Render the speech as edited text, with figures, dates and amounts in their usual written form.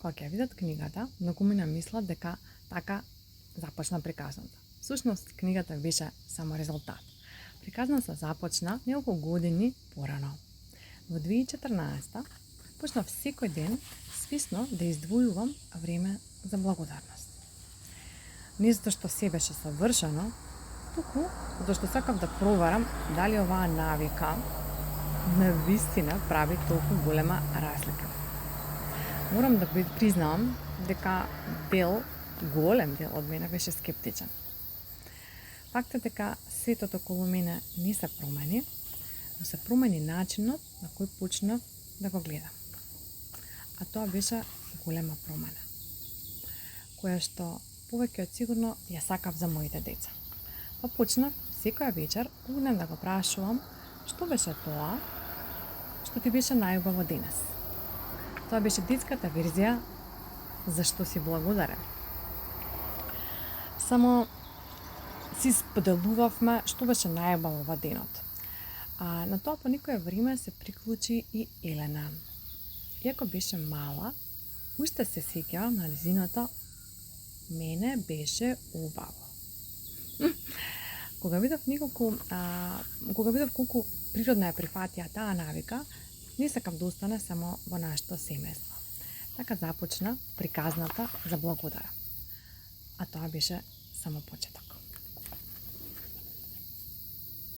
Кога ќе видат книгата, многумина мислат дека така започна приказната. Всушност, книгата беше само резултат. Приказната започна неколку години порано. Во 2014 почнав секој ден свисно да издвојувам време за благодарност. Не затоа што се беше совршено, туку затоа што сакав да проверам дали оваа навика на вистина прави толку голема разлика. Морам да признавам дека голем дел од мене беше скептичен. Фактот дека светот околу мене не се промени, но се промени начинот на кој почнав да го гледам. А тоа беше голема промена, која што повеќе од сигурно ја сакав за моите деца. Па почнав секоја вечер огнем да го прашувам што беше тоа што ти беше најубаво денес. Тоа беше детската верзија за што си благодарен. Само си споделувавме што беше најубаво во денот. А на тоа по некое време се приклучи и Елена. Иако беше мала, уште се сеќавам на нејзиното мене беше убаво. Кога видов колку природна ја прифатија таа навика, не сакав да остане само во нашето семејство. Така започна приказната за благодара. А тоа беше само почеток.